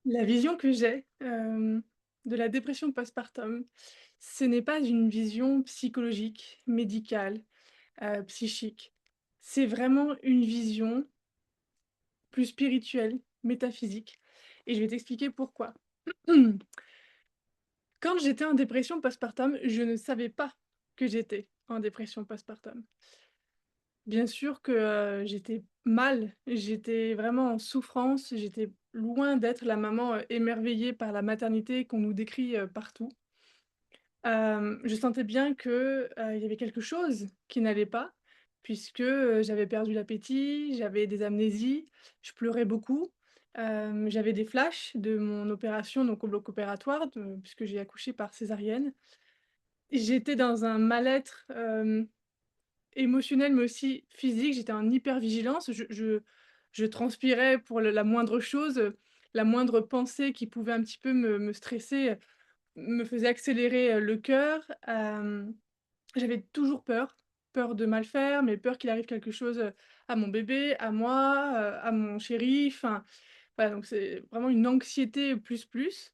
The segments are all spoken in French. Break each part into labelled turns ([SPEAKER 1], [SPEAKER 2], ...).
[SPEAKER 1] La vision que j'ai, de la dépression postpartum, ce n'est pas une vision psychologique, médicale, psychique. C'est vraiment une vision plus spirituelle, métaphysique et je vais t'expliquer pourquoi. Quand j'étais en dépression postpartum, je ne savais pas que j'étais en dépression postpartum. Bien sûr que, j'étais mal, j'étais vraiment en souffrance, j'étais loin d'être la maman, émerveillée par la maternité qu'on nous décrit, partout. Je sentais bien que, il y avait quelque chose qui n'allait pas puisque, j'avais perdu l'appétit, j'avais des amnésies, je pleurais beaucoup, j'avais des flashs de mon opération, donc au bloc opératoire puisque j'ai accouché par césarienne. J'étais dans un mal-être, émotionnel mais aussi physique, j'étais en hypervigilance, je transpirais pour le la moindre chose, la moindre pensée qui pouvait un petit peu me stresser, me faisait accélérer, le cœur. J'avais toujours peur, peur de mal faire, mais peur qu'il arrive quelque chose, à mon bébé, à moi, à mon chéri, enfin, voilà, donc c'est vraiment une anxiété plus, plus.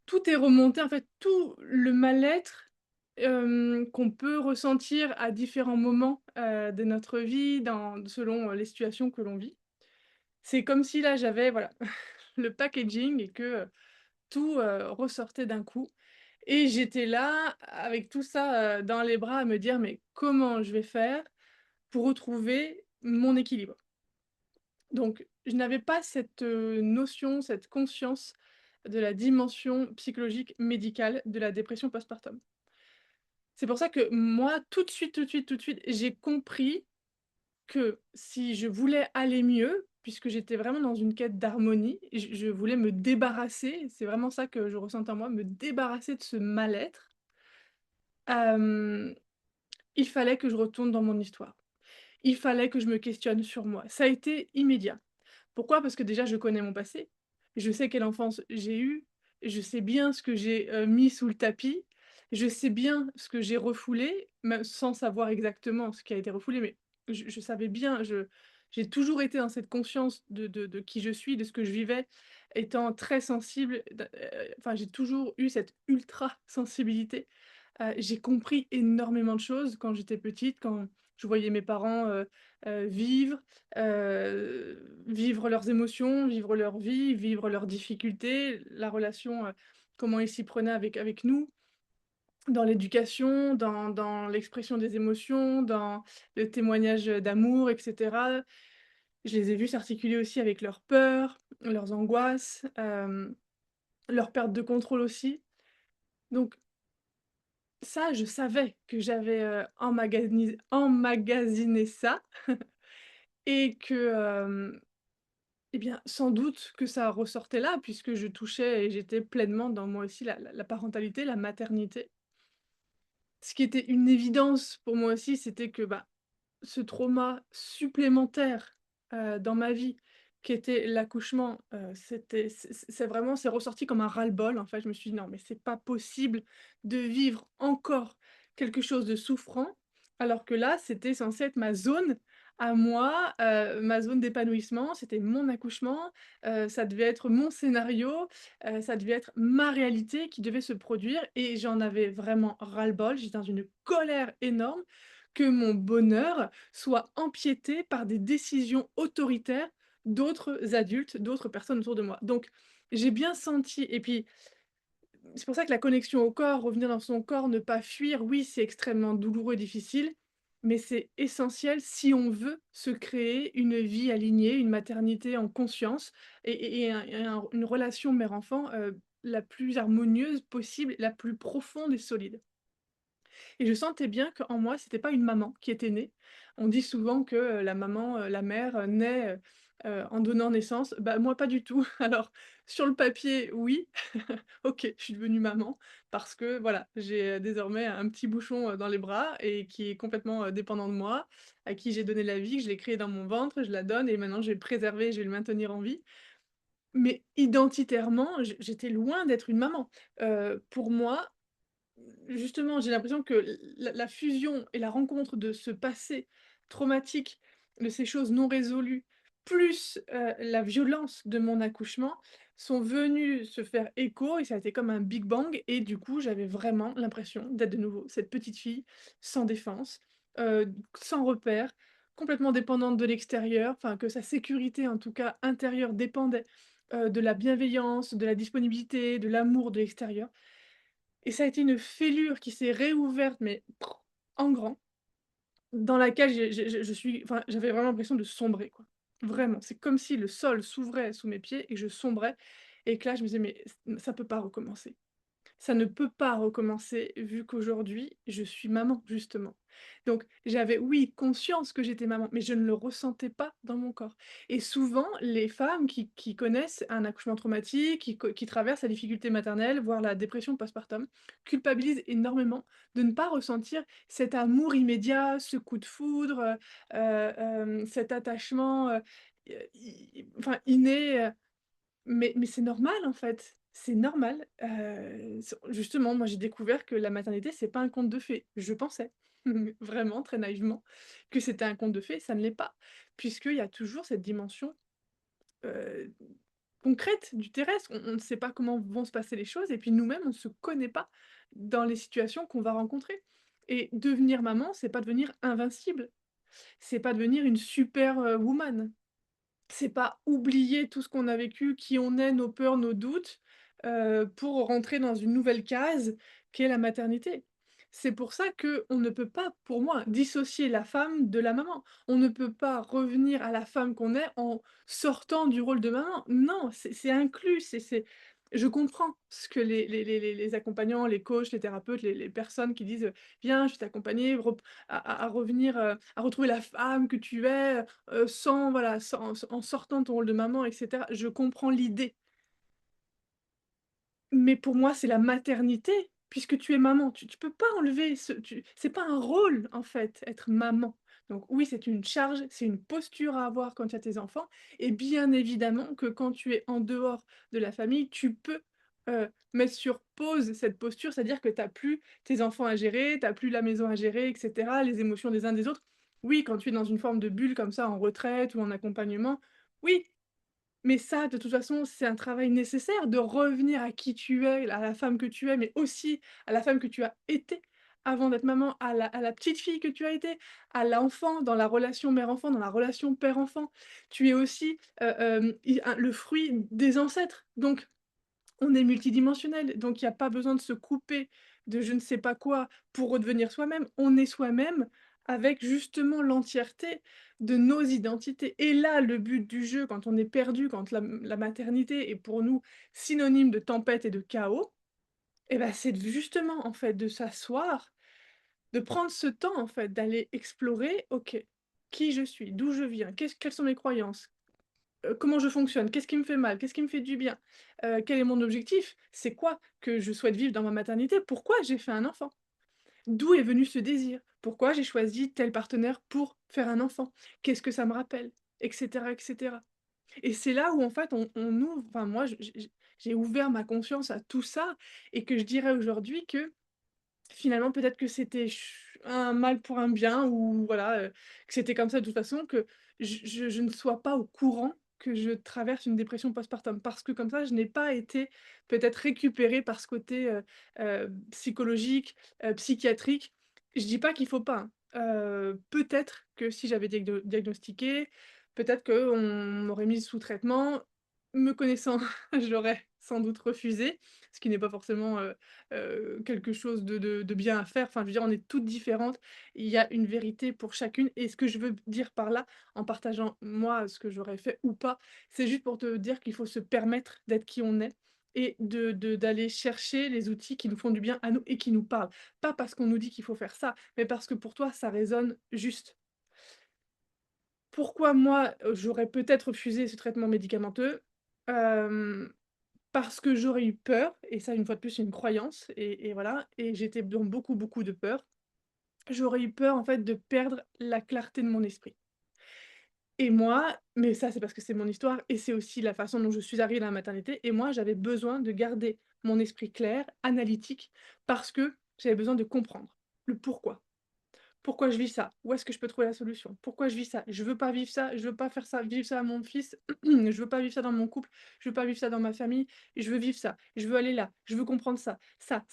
[SPEAKER 1] Tout est remonté, en fait, tout le mal-être, qu'on peut ressentir à différents moments, de notre vie, selon, les situations que l'on vit. C'est comme si là, j'avais, voilà, le packaging et que, tout, ressortait d'un coup et j'étais là, avec tout ça, dans les bras, à me dire: «Mais comment je vais faire pour retrouver mon équilibre?» Donc je n'avais pas cette, notion, cette conscience de la dimension psychologique médicale de la dépression postpartum. C'est pour ça que moi, tout de suite, tout de suite, tout de suite, j'ai compris que si je voulais aller mieux, puisque j'étais vraiment dans une quête d'harmonie, je voulais me débarrasser, c'est vraiment ça que je ressentais en moi, me débarrasser de ce mal-être, hem, il fallait que je retourne dans mon histoire. Il fallait que je me questionne sur moi. Ça a été immédiat. Pourquoi? Parce que déjà je connais mon passé, je sais quelle enfance j'ai eue, je sais bien ce que j'ai, mis sous le tapis, je sais bien ce que j'ai refoulé, même sans savoir exactement ce qui a été refoulé, mais je savais bien, j'ai toujours été dans cette conscience de qui je suis, de ce que je vivais, étant très sensible, enfin j'ai toujours eu cette ultra sensibilité. J'ai compris énormément de choses quand j'étais petite, quand je voyais mes parents, vivre, vivre leurs émotions, vivre leur vie, vivre leurs difficultés, la relation, comment ils s'y prenaient avec nous, dans l'éducation, dans l'expression des émotions, dans le témoignage, d'amour et cetera. Je les ai vus s'articuler aussi avec leurs peurs, leurs angoisses, leur perte de contrôle aussi. Donc ça, je savais que j'avais, emmagasiné ça et que, et bien, sans doute que ça ressortait là puisque je touchais et j'étais pleinement dans moi aussi la parentalité, la maternité. Ce qui était une évidence pour moi aussi, c'était que, bah, ce trauma supplémentaire, dans ma vie, qui était l'accouchement, c'est ressorti comme un ras-le-bol, en fait. Je me suis dit: «Non, mais c'est pas possible de vivre encore quelque chose de souffrant, alors que là, c'était censé être ma zone à moi, ma zone d'épanouissement, c'était mon accouchement, ça devait être mon scénario, ça devait être ma réalité qui devait se produire» et j'en avais vraiment ras-le-bol. J'étais dans une colère énorme que mon bonheur soit empiété par des décisions autoritaires d'autres adultes, d'autres personnes autour de moi. Donc j'ai bien senti et puis c'est pour ça que la connexion au corps, revenir dans son corps, ne pas fuir, oui, c'est extrêmement douloureux et difficile, mais c'est essentiel si on veut se créer une vie alignée, une maternité en conscience et une relation mère-enfant, la plus harmonieuse possible, la plus profonde et solide. Et je sentais bien qu'en moi, c'était pas une maman qui était née. On dit souvent que, la maman, la mère, naît, en donnant naissance. Bah, moi, pas du tout. Alors, sur le papier, oui, OK, je suis devenue maman parce que, voilà, j'ai, désormais un petit bouchon, dans les bras et qui est complètement, dépendant de moi, à qui j'ai donné la vie, que je l'ai créé dans mon ventre, je la donne et maintenant je vais le préserver, je vais le maintenir en vie. Mais identitairement, j'étais loin d'être une maman. Pour moi, justement, j'ai l'impression que la fusion et la rencontre de ce passé traumatique, de ces choses non résolues plus, la violence de mon accouchement sont venus se faire écho et ça a été comme un big bang et du coup, j'avais vraiment l'impression d'être de nouveau cette petite fille sans défense, sans repères, complètement dépendante de l'extérieur, enfin que sa sécurité en tout cas intérieure dépendait, de la bienveillance, de la disponibilité, de l'amour de l'extérieur et ça a été une fêlure qui s'est réouverte mais en grand dans laquelle je suis enfin, j'avais vraiment l'impression de sombrer, quoi. Vraiment, c'est comme si le sol s'ouvrait sous mes pieds et je sombrais et que là, je me disais: «Mais ça peut pas recommencer». Ça ne peut pas recommencer vu qu'aujourd'hui, je suis maman, justement. Donc j'avais, oui, conscience que j'étais maman, mais je ne le ressentais pas dans mon corps et souvent, les femmes qui connaissent un accouchement traumatique, qui traversent la difficulté maternelle, voire la dépression postpartum, culpabilisent énormément de ne pas ressentir cet amour immédiat, ce coup de foudre, cet attachement, enfin inné, mais c'est normal, en fait. C'est normal, s justement, moi, j'ai découvert que la maternité, c'est pas un conte de fées. Je pensais, vraiment, très naïvement, que c'était un conte de fées, ça ne l'est pas. Puisqu'il y a toujours cette dimension, heu, concrète du terrestre. On ne sait pas comment vont se passer les choses et puis nous-mêmes, on ne se connaît pas dans les situations qu'on va rencontrer. Et devenir maman, c'est pas devenir invincible, c'est pas devenir une super, woman. C'est pas oublier tout ce qu'on a vécu, qui on est, nos peurs, nos doutes, pour rentrer dans une nouvelle case qu'est la maternité. C'est pour ça qu'on ne peut pas, pour moi, dissocier la femme de la maman. On ne peut pas revenir à la femme qu'on est en sortant du rôle de maman. Non, c'est inclus, c'est je comprends ce que les accompagnants, les coachs, les thérapeutes, les personnes qui disent, «Viens, je vais t'accompagner rep à revenir, à retrouver la femme que tu es, sans voilà, sans en sortant de ton rôle de maman et cetera. Je comprends l'idée. Mais pour moi, c'est la maternité, puisque tu es maman. Tu peux pas enlever ce tu c'est pas un rôle, en fait, être maman. Donc oui, c'est une charge, c'est une posture à avoir quand tu as tes enfants et bien évidemment que quand tu es en dehors de la famille, tu peux, mettre sur pause cette posture. C'est-à-dire que tu as plus tes enfants à gérer, tu as plus la maison à gérer et cetera, les émotions des uns des autres. Oui, quand tu es dans une forme de bulle comme ça, en retraite ou en accompagnement, oui, mais ça, de toute façon, c'est un travail nécessaire de revenir à qui tu es, à la femme que tu es, mais aussi à la femme que tu as été avant d'être maman, à la petite fille que tu as été, à l'enfant dans la relation mère-enfant, dans la relation père-enfant. Tu es aussi, i un le fruit des ancêtres. Donc on est multidimensionnel, donc il y a pas besoin de se couper de je ne sais pas quoi pour redevenir soi-même. On est soi-même avec justement l'entièreté de nos identités et là, le but du jeu quand on est perdu, quand la maternité est pour nous synonyme de tempête et de chaos et bah, c'est de justement, en fait, de s'asseoir, de prendre ce temps, en fait, d'aller explorer: «OK, qui je suis? D'où je viens? Quelles sont mes croyances? Comment je fonctionne? Qu'est-ce qui me fait mal? Qu'est-ce qui me fait du bien? Quel est mon objectif? C'est quoi que je souhaite vivre dans ma maternité? Pourquoi j'ai fait un enfant? D'où est venu ce désir? Pourquoi j'ai choisi tel partenaire pour faire un enfant? Qu'est-ce que ça me rappelle?» et cetera et cetera. Et c'est là où en fait on ouvre enfin moi j'ai ouvert ma conscience à tout ça et que je dirais aujourd'hui que finalement, peut-être que c'était un mal pour un bien ou voilà, que c'était comme ça de toute façon, que je ne sois pas au courant que je traverse une dépression postpartum. Parce que comme ça, je n'ai pas été peut-être récupérée par ce côté, psychologique, psychiatrique. Je dis pas qu'il faut pas, hein. Peut-être que si j'avais diagnostiqué, peut-être qu'on m'aurait mise sous traitement. Me connaissant, j'aurais sans doute refusé, ce qui n'est pas forcément, quelque chose de bien à faire. Enfin, je veux dire, on est toutes différentes. Il y a une vérité pour chacune et ce que je veux dire par là, en partageant moi ce que j'aurais fait ou pas, c'est juste pour te dire qu'il faut se permettre d'être qui on est et d'aller chercher les outils qui nous font du bien à nous et qui nous parlent. Pas parce qu'on nous dit qu'il faut faire ça, mais parce que pour toi, ça résonne juste. Pourquoi moi, j'aurais peut-être refusé ce traitement médicamenteux? Hem Parce que j'aurais eu peur et ça une fois de plus c'est une croyance et voilà et j'étais dans beaucoup, beaucoup de peur. J'aurais eu peur en fait de perdre la clarté de mon esprit et moi mais ça c'est parce que c'est mon histoire et c'est aussi la façon dont je suis arrivée dans la maternité et moi j'avais besoin de garder mon esprit clair, analytique, parce que j'avais besoin de comprendre le pourquoi. Pourquoi je vis ça? Où est-ce que je peux trouver la solution? Pourquoi je vis ça? Je veux pas vivre ça, je veux pas faire ça, vivre ça à mon fils, je veux pas vivre ça dans mon couple, je veux pas vivre ça dans ma famille, je veux vivre ça, je veux aller là, je veux comprendre ça, ça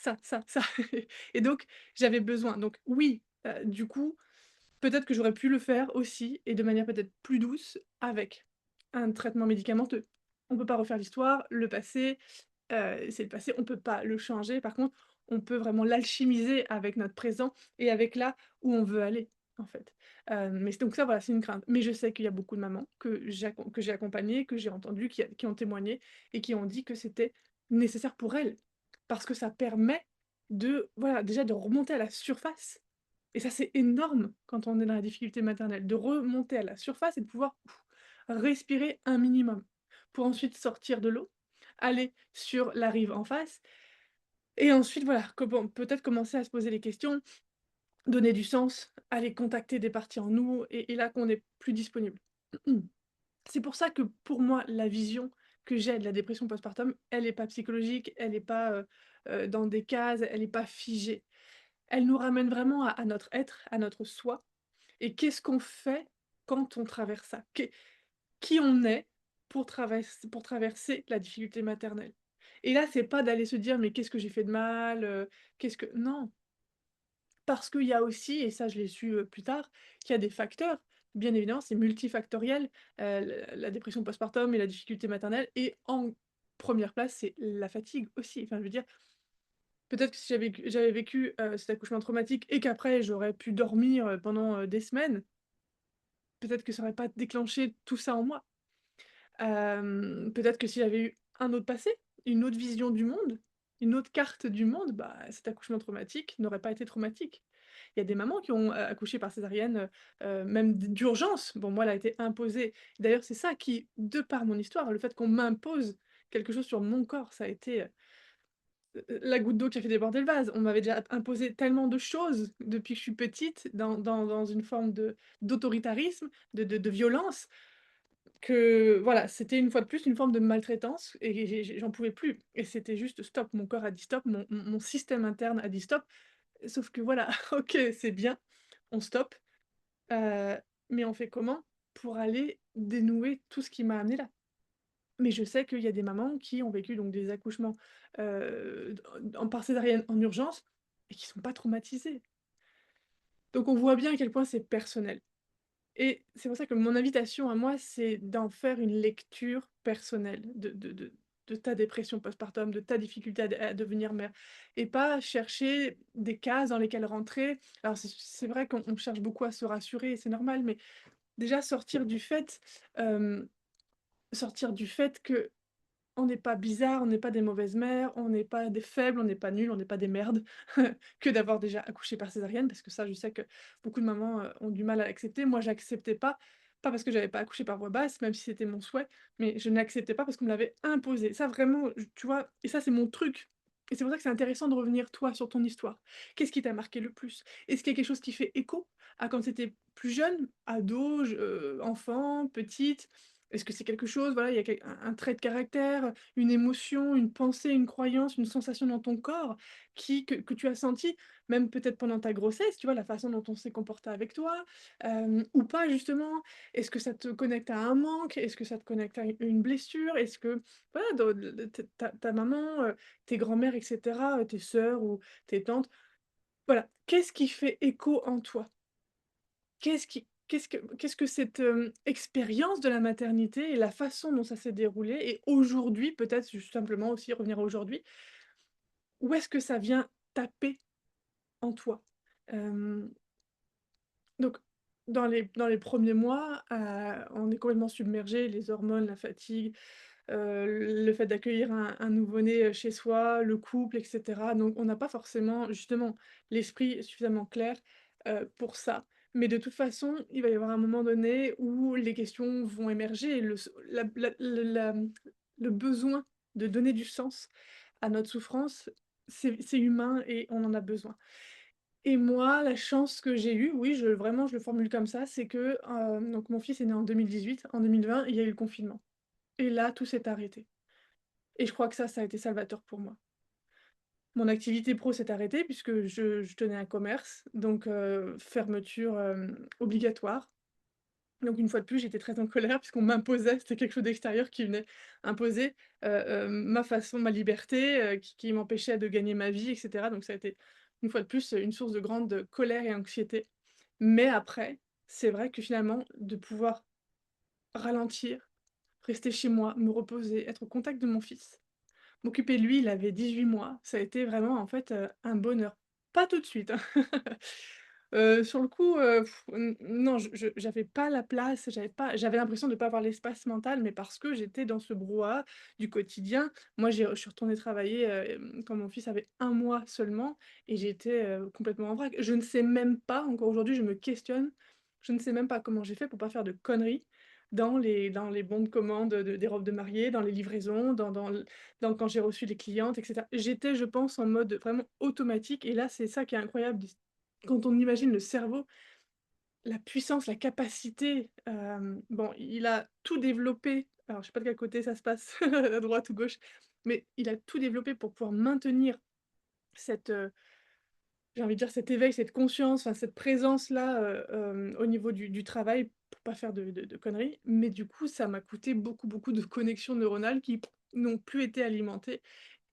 [SPEAKER 1] et donc j'avais besoin. Donc oui, du coup, peut-être que j'aurais pu le faire aussi et de manière peut-être plus douce avec un traitement médicamenteux. On peut pas refaire l'histoire, le passé, c'est le passé, on peut pas le changer. Par contre, on peut vraiment l'alchimiser avec notre présent et avec là où on veut aller, en fait. Mais donc ça, voilà, c'est une crainte. Mais je sais qu'il y a beaucoup de mamans que j'ai accompagnées, que j'ai entendues, qui ont témoigné et qui ont dit que c'était nécessaire pour elles. Parce que ça permet de, voilà, déjà de remonter à la surface et ça, c'est énorme quand on est dans la difficulté maternelle, de remonter à la surface et de pouvoir respirer un minimum, pour ensuite sortir de l'eau, aller sur la rive en face et ensuite, voilà, peut-être commencer à se poser les questions, donner du sens, aller contacter des parties en nous et là qu'on est plus disponible. C'est pour ça que, pour moi, la vision que j'ai de la dépression postpartum, elle est pas psychologique, elle est pas, dans des cases, elle est pas figée. Elle nous ramène vraiment à notre être, à notre soi et qu'est-ce qu'on fait quand on traverse ça? Qui on est pour traverser la difficulté maternelle? Et là, c'est pas d'aller se dire: «Mais qu'est-ce que j'ai fait de mal, qu'est-ce que» non, parce qu'il y a aussi, et ça je l'ai su, plus tard, qu'il y a des facteurs. Bien évidemment, c'est multifactoriel, la dépression postpartum et la difficulté maternelle et en première place, c'est la fatigue aussi. Enfin, je veux dire, peut-être que si j'avais vécu, cet accouchement traumatique et qu'après j'aurais pu dormir, pendant, des semaines, peut-être que ça aurait pas déclenché tout ça en moi. Peut-être que si j'avais eu un autre passé, une autre vision du monde, une autre carte du monde, bah, cet accouchement traumatique n'aurait pas été traumatique. Il y a des mamans qui ont, accouché par césarienne, même d'urgence. Bon, moi, elle a été imposée. D'ailleurs, c'est ça qui, de par mon histoire, le fait qu'on m'impose quelque chose sur mon corps, ça a été, la goutte d'eau qui a fait déborder le vase. On m'avait déjà imposé tellement de choses depuis que je suis petite dans une forme de d'autoritarisme, de violence, que voilà, c'était une fois de plus une forme de maltraitance et j'en pouvais plus et c'était juste stop. Mon corps a dit stop, mon système interne a dit stop. Sauf que voilà, OK, c'est bien, on stoppe, heu, mais on fait comment pour aller dénouer tout ce qui m'a amené là? Mais je sais qu'il y a des mamans qui ont vécu donc des accouchements, par césarienne en urgence et qui sont pas traumatisées. Donc on voit bien à quel point c'est personnel. Et c'est pour ça que mon invitation à moi, c'est d'en faire une lecture personnelle de ta dépression postpartum, de ta difficulté à devenir mère et pas chercher des cases dans lesquelles rentrer. Alors c'est vrai qu'on cherche beaucoup à se rassurer et c'est normal, mais déjà sortir du fait que on n'est pas bizarre, on n'est pas des mauvaises mères, on n'est pas des faibles, on n'est pas nuls, on n'est pas des merdes, que d'avoir déjà accouché par césarienne, parce que ça, je sais que beaucoup de mamans, ont du mal à l'accepter. Moi, j'acceptais pas, pas parce que j'avais pas accouché par voie basse, même si c'était mon souhait, mais je n'acceptais pas parce qu'on me l'avait imposé. Ça vraiment, tu vois? Et ça, c'est mon truc. Et c'est pour ça que c'est intéressant de revenir, toi, sur ton histoire. Qu'est-ce qui t'a marqué le plus? Est-ce qu'il y a quelque chose qui fait écho à quand tu étais plus jeune, ado, enfant, petite? Est-ce que c'est quelque chose, voilà, il y a un trait de caractère, une émotion, une pensée, une croyance, une sensation dans ton corps que tu as senti, même peut-être pendant ta grossesse, tu vois? La façon dont on s'est comporté avec toi, ou pas justement? Est-ce que ça te connecte à un manque? Est-ce que ça te connecte à une blessure? Est-ce que, voilà, de ta maman, tes grands-mères et cetera, tes sœurs ou tes tantes, voilà, qu'est-ce qui fait écho en toi? Qu'est-ce que cette, expérience de la maternité et la façon dont ça s'est déroulé et aujourd'hui, peut-être juste simplement aussi revenir à aujourd'hui, où est-ce que ça vient taper en toi? Hem, donc dans les premiers mois, on est complètement submergé, les hormones, la fatigue, le fait d'accueillir un nouveau-né, chez soi, le couple et cetera. Donc on n'a pas forcément justement l'esprit suffisamment clair, pour ça. Mais de toute façon, il va y avoir un moment donné où les questions vont émerger et le besoin de donner du sens à notre souffrance, c'est humain et on en a besoin. Et moi, la chance que j'ai eue, oui, vraiment je le formule comme ça, c'est que, donc mon fils est né en 2018, en 2020, il y a eu le confinement et là, tout s'est arrêté. Et je crois que ça a été salvateur pour moi. Mon activité pro s'est arrêtée puisque je tenais un commerce, donc fermeture, obligatoire. Donc une fois de plus, j'étais très en colère puisqu'on m'imposait, c'était quelque chose d'extérieur qui venait imposer, ma façon, ma liberté, qui m'empêchait de gagner ma vie et cetera. Donc ça a été, une fois de plus, une source de grande colère et anxiété. Mais après, c'est vrai que finalement, de pouvoir ralentir, rester chez moi, me reposer, être au contact de mon fils, m'occuper de lui, il avait 18 mois, ça a été vraiment en fait, un bonheur. Pas tout de suite, hein. Sur le coup, non, j'avais pas la place, j'avais l'impression de pas avoir l'espace mental, mais parce que j'étais dans ce brouhaha du quotidien. Moi, je suis retournée travailler, quand mon fils avait 1 mois seulement et j'étais, complètement en vrac. Je ne sais même pas, encore aujourd'hui, je me questionne, je ne sais même pas comment j'ai fait pour pas faire de conneries dans les bons de commande, des robes de mariée, dans les livraisons, dans quand j'ai reçu les clientes et cetera. J'étais, je pense, en mode vraiment automatique et là, c'est ça qui est incroyable quand on imagine le cerveau, la puissance, la capacité, bon, il a tout développé, alors je sais pas de quel côté ça se passe, à droite ou gauche, mais il a tout développé pour pouvoir maintenir cette, j'ai envie de dire cet éveil, cette conscience, enfin cette présence-là, au niveau du travail pour pas faire de conneries. Mais du coup, ça m'a coûté beaucoup, beaucoup de connexions neuronales qui n'ont plus été alimentées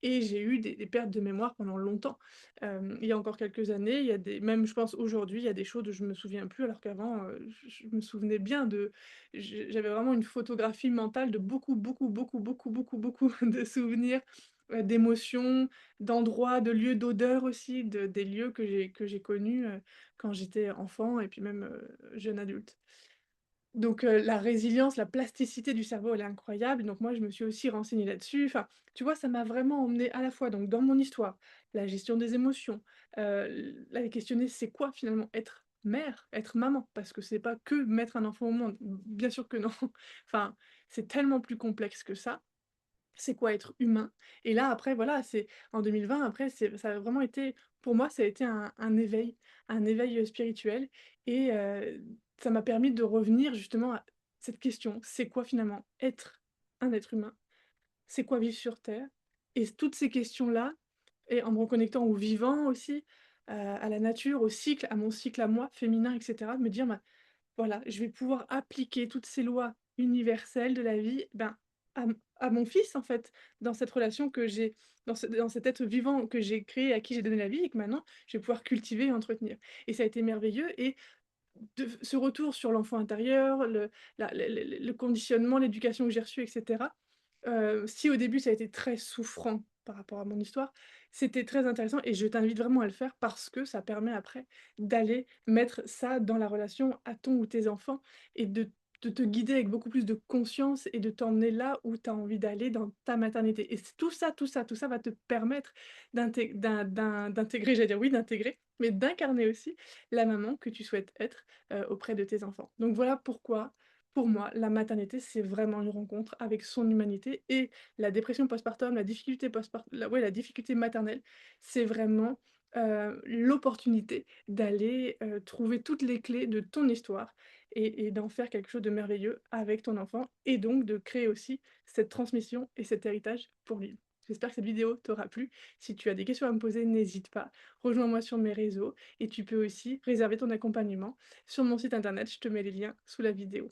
[SPEAKER 1] et j'ai eu des pertes de mémoire pendant longtemps. Il y a encore quelques années, il y a des même je pense aujourd'hui, il y a des choses dont je me souviens plus alors qu'avant, je me souvenais bien j'avais vraiment une photographie mentale de beaucoup, beaucoup, beaucoup, beaucoup, beaucoup, beaucoup de souvenirs, d'émotions, d'endroits, de lieux, d'odeurs aussi, des lieux que j'ai connus, quand j'étais enfant et puis même, jeune adulte. Donc la résilience, la plasticité du cerveau, elle est incroyable. Donc moi, je me suis aussi renseignée là-dessus. Enfin, tu vois, ça m'a vraiment emmenée à la fois donc dans mon histoire, la gestion des émotions, aller questionner c'est quoi finalement être mère, être maman? Parce que c'est pas que mettre un enfant au monde. Bien sûr que non. Enfin, c'est tellement plus complexe que ça. C'est quoi être humain? Et là, après, voilà, c'est en 2020, après, ça a vraiment été pour moi, ça a été un éveil, spirituel et ça m'a permis de revenir justement à cette question: «C'est quoi finalement être un être humain? C'est quoi vivre sur terre?» Et toutes ces questions-là et en me reconnectant au vivant aussi, à la nature, au cycle, à mon cycle à moi, féminin et cetera, de me dire: «Bah, voilà, je vais pouvoir appliquer toutes ces lois universelles de la vie, ben, à mon fils, en fait, dans cette relation que j'ai, dans cet être vivant que j'ai créé, à qui j'ai donné la vie et que maintenant je vais pouvoir cultiver et entretenir. Et ça a été merveilleux et de ce retour sur l'enfant intérieur, le conditionnement, l'éducation que j'ai reçue et cetera, si au début ça a été très souffrant par rapport à mon histoire, c'était très intéressant et je t'invite vraiment à le faire parce que ça permet après d'aller mettre ça dans la relation à ton ou tes enfants et de te guider avec beaucoup plus de conscience et de t'emmener là où tu as envie d'aller dans ta maternité et c tout ça, tout ça, tout ça va te permettre d'intégrer, j'allais dire oui, d'intégrer, mais d'incarner aussi la maman que tu souhaites être auprès de tes enfants. Donc voilà pourquoi, pour moi, la maternité, c'est vraiment une rencontre avec son humanité et la dépression postpartum, la difficulté ouais, la difficulté maternelle, c'est vraiment, l'opportunité d'aller, trouver toutes les clés de ton histoire et d'en faire quelque chose de merveilleux avec ton enfant et donc de créer aussi cette transmission et cet héritage pour lui. J'espère que cette vidéo t'aura plu. Si tu as des questions à me poser, n'hésite pas. Rejoins-moi sur mes réseaux et tu peux aussi réserver ton accompagnement sur mon site internet, je te mets les liens sous la vidéo.